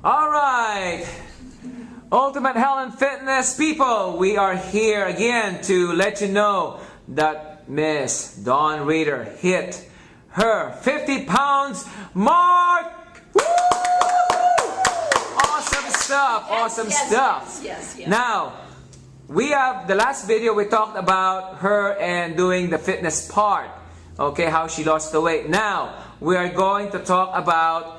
All right, Ultimate Health and Fitness people, we are here again to let you know that Miss Dawn Reader hit her 50 pounds mark. Woo! Awesome stuff, awesome stuff. Yes. Now, we have the last video we talked about her and doing the fitness part. Okay, how she lost the weight. Now, we are going to talk about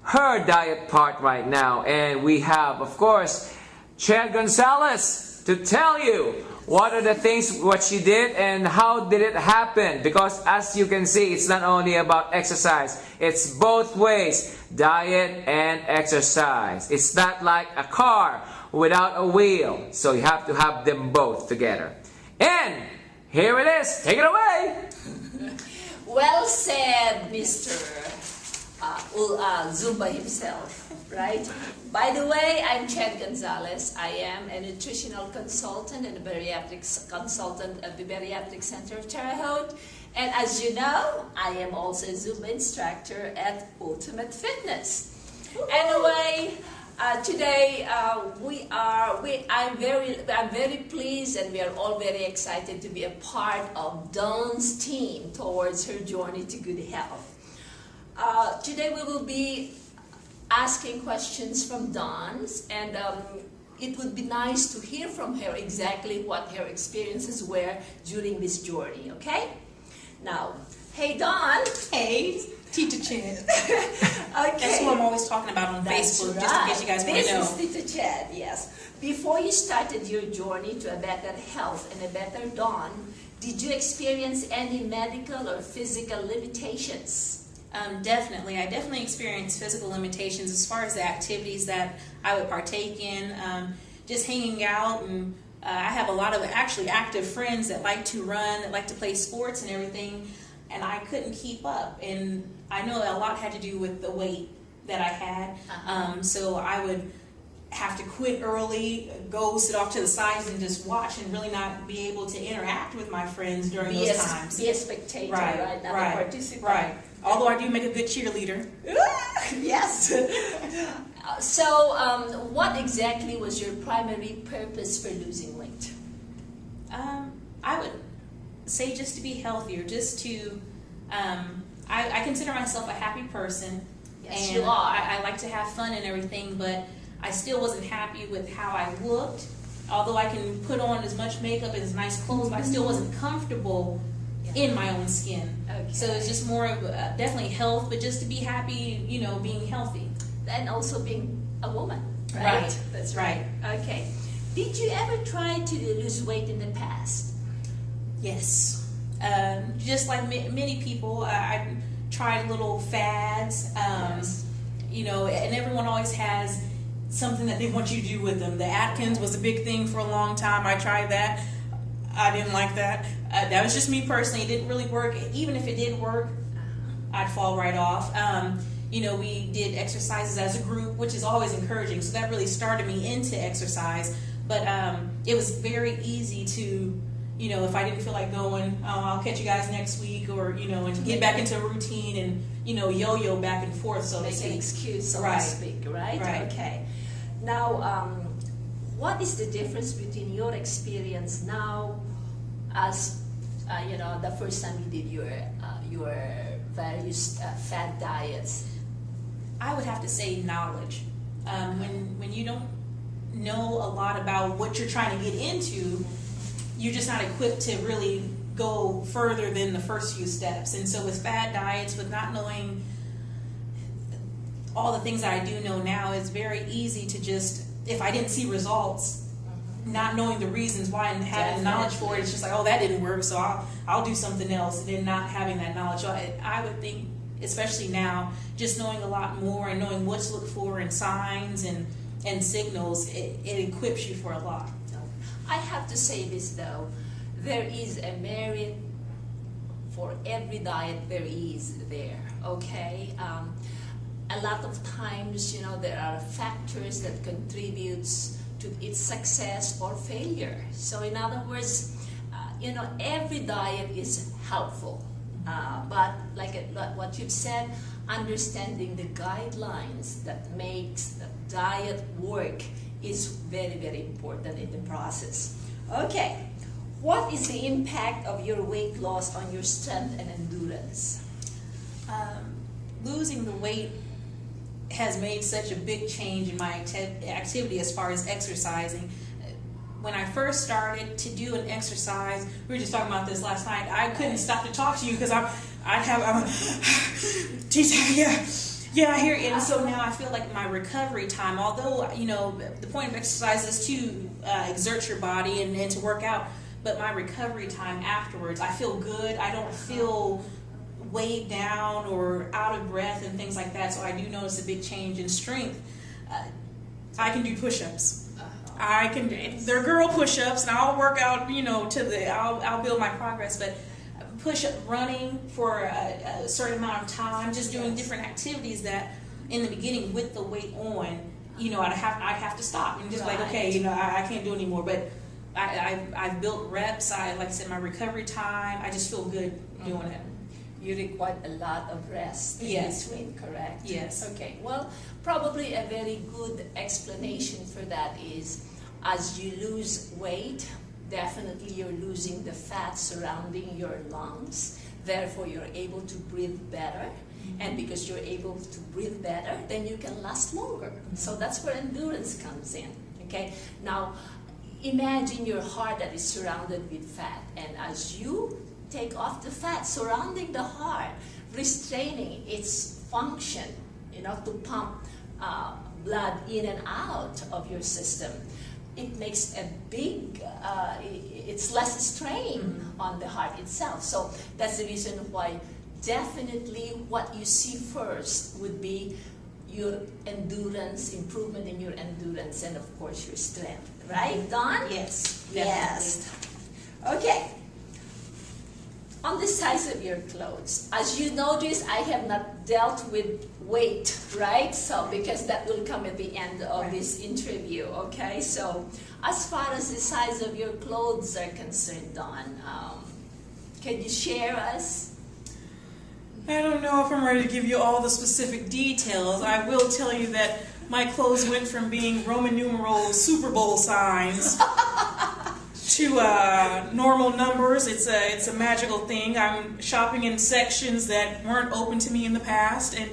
her diet part right now. And we have, of course, Terre Gonzales to tell you what are the things, what she did and how did it happen. Because as you can see, it's not only about exercise. It's both ways, diet and exercise. It's not like a car without a wheel. So you have to have them both together. And here it is. Take it away. Well said, Mr. Zumba himself, right? By the way, I'm Terre Gonzales. I am a nutritional consultant and a bariatric consultant at the Bariatric Center of Terre, Haute. And as you know, I am also a Zumba instructor at Ultimate Fitness. Anyway, today I'm very pleased, and we are all very excited to be a part of Dawn's team towards her journey to good health. Today we will be asking questions from Dawn, and it would be nice to hear from her exactly what her experiences were during this journey. Okay? Now, hey Dawn. Hey, Teacher Chad. Okay. That's who I'm always talking about on Facebook, Right. just in case you guys want to know. This is Teacher Chad, yes. Before you started your journey to a better health and a better Dawn, did you experience any medical or physical limitations? Definitely. I definitely experienced physical limitations as far as the activities that I would partake in. Just hanging out, and I have a lot of actually active friends that like to run, that like to play sports and everything, and I couldn't keep up. And I know a lot had to do with the weight that I had. So I would have to quit early, go sit off to the sides and just watch and really not be able to interact with my friends during those times. Be a spectator, right? Not a participant. Right. Although I do make a good cheerleader. Yes. So, what exactly was your primary purpose for losing weight? I would say just to be healthier, just to, I consider myself a happy person. Yes, and you are. I like to have fun and everything, but I still wasn't happy with how I looked. Although I can put on as much makeup and as nice clothes, but I still wasn't comfortable in my own skin. Okay. So it's just more of definitely health, but just to be happy, you know, being healthy. And also being a woman, right? Right. That's right. Okay. Did you ever try to lose weight in the past? Yes. Just like many people, I tried little fads, you know, and everyone always has something that they want you to do with them. The Atkins was a big thing for a long time. I tried that. I didn't like that. That was just me personally. It didn't really work. Even if it did work, I'd fall right off. You know, we did exercises as a group, which is always encouraging. So that really started me into exercise. But it was very easy to, you know, if I didn't feel like going, I'll catch you guys next week, or, you know, and to get back into a routine and, you know, yo-yo back and forth, so to speak. Make an excuse, so to speak, right? Okay. Now, what is the difference between your experience now as, you know, the first time you did your various fad diets? I would have to say knowledge. When you don't know a lot about what you're trying to get into, you're just not equipped to really go further than the first few steps. And so with fad diets, with not knowing all the things that I do know now, it's very easy to just, if I didn't see results, not knowing the reasons why and having knowledge for it, it's just like, oh, that didn't work, so I'll do something else, and then not having that knowledge. So I would think, especially now, just knowing a lot more and knowing what to look for in signs and signals, it equips you for a lot. I have to say this though, there is a merit for every diet. There is there, okay? A lot of times, you know, there are factors that contributes to its success or failure. So in other words, you know, every diet is helpful. But like what you've said, understanding the guidelines that makes the diet work is very, very important in the process. Okay, what is the impact of your weight loss on your strength and endurance? Losing the weight has made such a big change in my activity as far as exercising. When I first started to do an exercise, we were just talking about this last night, I couldn't stop to talk to you because I'm yeah, I hear you. And so now I feel like my recovery time, although, you know, the point of exercise is to exert your body and to work out, but my recovery time afterwards, I feel good. I don't feel weighed down or out of breath and things like that. So I do notice a big change in strength. I can do push-ups. They're girl push-ups, and I'll work out, you know, I'll build my progress, but push-up running for a certain amount of time, just doing different activities that in the beginning with the weight on, you know, I'd have to stop and just like, okay, you know, I can't do anymore. But I've built reps. Like I said, my recovery time, I just feel good doing it. You require a lot of rest in between, correct? Yes. Okay, well, probably a very good explanation for that is as you lose weight, definitely you're losing the fat surrounding your lungs. Therefore, you're able to breathe better. And because you're able to breathe better, then you can last longer. So that's where endurance comes in. Okay? Now, imagine your heart that is surrounded with fat. And as you take off the fat surrounding the heart, restraining its function, you know, to pump blood in and out of your system, it makes a big, it's less strain on the heart itself. So that's the reason why definitely what you see first would be your endurance, improvement in your endurance, and of course your strength. Right, Dawn? Yes. Yes. Okay. On the size of your clothes, as you notice, I have not dealt with weight, right? So, because that will come at the end of this interview, okay? So, as far as the size of your clothes are concerned, Dawn, can you share us? I don't know if I'm ready to give you all the specific details. I will tell you that my clothes went from being Roman numeral Super Bowl signs to normal numbers. It's a magical thing. I'm shopping in sections that weren't open to me in the past, and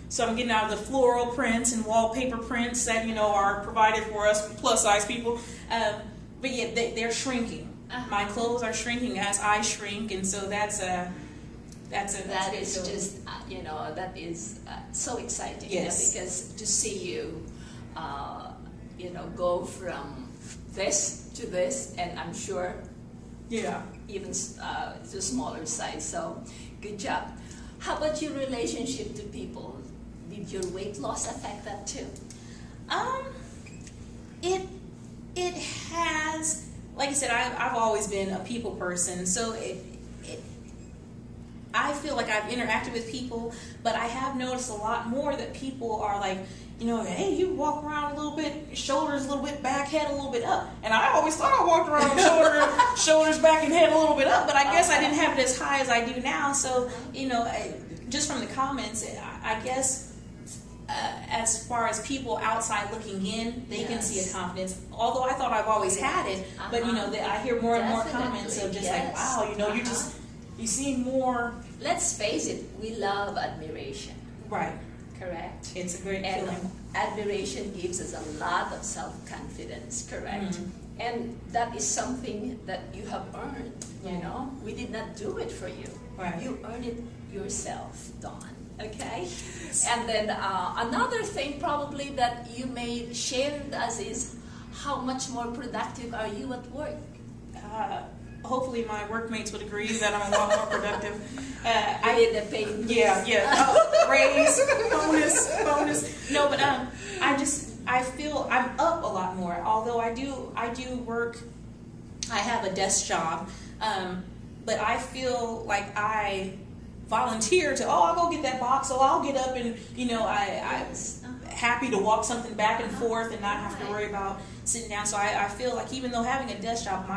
so I'm getting out of the floral prints and wallpaper prints that, you know, are provided for us plus size people. But yeah, they're shrinking. My clothes are shrinking as I shrink, and so that's just you know, that is so exciting. Yes. You know, because to see you, you know, go from this to this, and I'm sure, even to smaller size. So, good job. How about your relationship to people? Did your weight loss affect that too? It has. Like I said, I've always been a people person, so I feel like I've interacted with people, but I have noticed a lot more that people are like, you know, hey, you walk around a little bit, shoulders a little bit back, head a little bit up. And I always thought I walked around shoulders back and head a little bit up, but I guess I didn't have it as high as I do now. So, you know, just from the comments, I guess as far as people outside looking in, they can see a confidence. Although I thought I've always had it, but, you know, I hear more and more comments of just like, wow, you know, you seem more. Let's face it, we love admiration. Right. Correct? It's a great and feeling. Admiration gives us a lot of self-confidence, correct? And that is something that you have earned, you know? We did not do it for you. Right. You earned it yourself, Dawn, okay? And then another thing probably that you may share with us is how much more productive are you at work? Hopefully my workmates would agree that I'm a lot more productive. I did the pay. Yeah. Raise, bonus. No, but I feel I'm up a lot more. Although I do work. I have a desk job, but I feel like I volunteer to. I'll go get that box. I'll get up and, you know, I'm happy to walk something back and forth and not have to worry about sitting down. So I feel like even though having a desk job,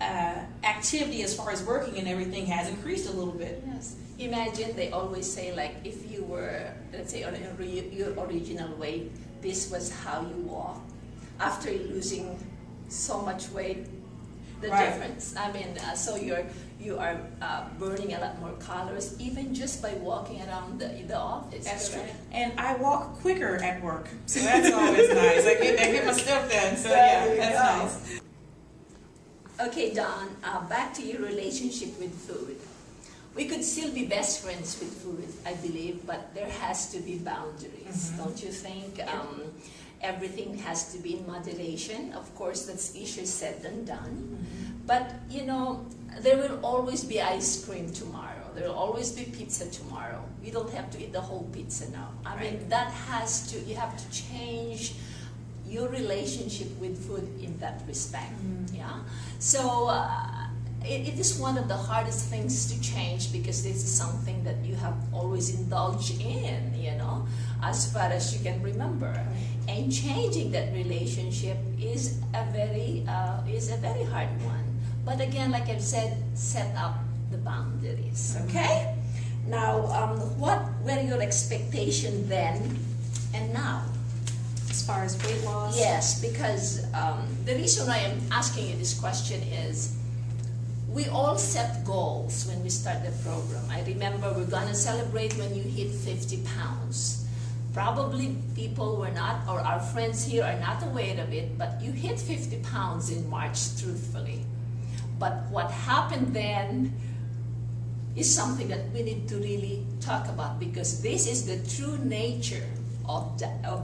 activity as far as working and everything has increased a little bit. Yes. Imagine they always say, like, if you were, let's say, on your original weight, this was how you walk. After losing so much weight, the Right. difference. I mean, so you are burning a lot more calories even just by walking around the office. That's true. correct? And I walk quicker at work, so that's always nice. I get my stuff done, so yeah, There you that's go. nice. Okay, Don, back to your relationship with food. We could still be best friends with food, I believe, but there has to be boundaries, don't you think? Everything has to be in moderation. Of course, that's easier said than done. But, you know, there will always be ice cream tomorrow. There will always be pizza tomorrow. You don't have to eat the whole pizza now. I mean, that has to, you have to change your relationship with food in that respect. Yeah. So it is one of the hardest things to change because this is something that you have always indulged in, you know, as far as you can remember. And changing that relationship is a very hard one. But again, like I've said, set up the boundaries. Okay. Now, what were your expectations then and now? As far as weight loss? Yes, because the reason I am asking you this question is we all set goals when we start the program. I remember we're going to celebrate when you hit 50 pounds. Probably people were not, or our friends here are not aware of it, but you hit 50 pounds in March, truthfully. But what happened then is something that we need to really talk about because this is the true nature of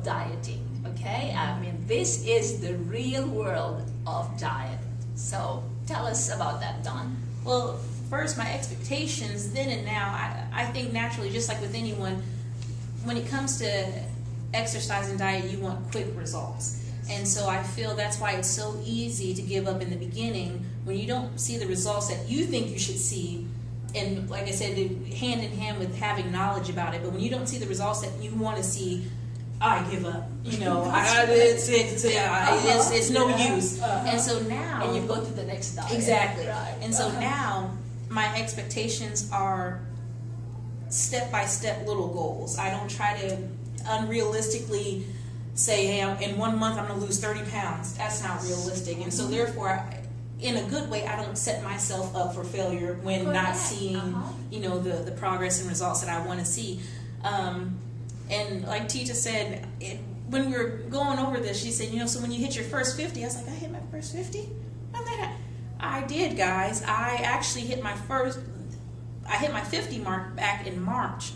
dieting. Okay, I mean, this is the real world of diet. So tell us about that, Dawn. Well, first, my expectations then and now, I think naturally, just like with anyone, when it comes to exercise and diet, you want quick results. And so I feel that's why it's so easy to give up in the beginning when you don't see the results that you think you should see. And like I said, hand in hand with having knowledge about it. But when you don't see the results that you want to see, I give up. You know, it's no use. And so now, And you go to the next diet. exactly. Right. And so now my expectations are step-by-step little goals. I don't try to unrealistically say, hey, in 1 month I'm going to lose 30 pounds. That's not realistic. And so therefore, in a good way, I don't set myself up for failure when not Correct. seeing, you know, the progress and results that I want to see. And like Tita said, when we were going over this, she said, you know, so when you hit your first 50, I was like, I hit my first 50? I did, guys. I actually hit my 50 mark back in March.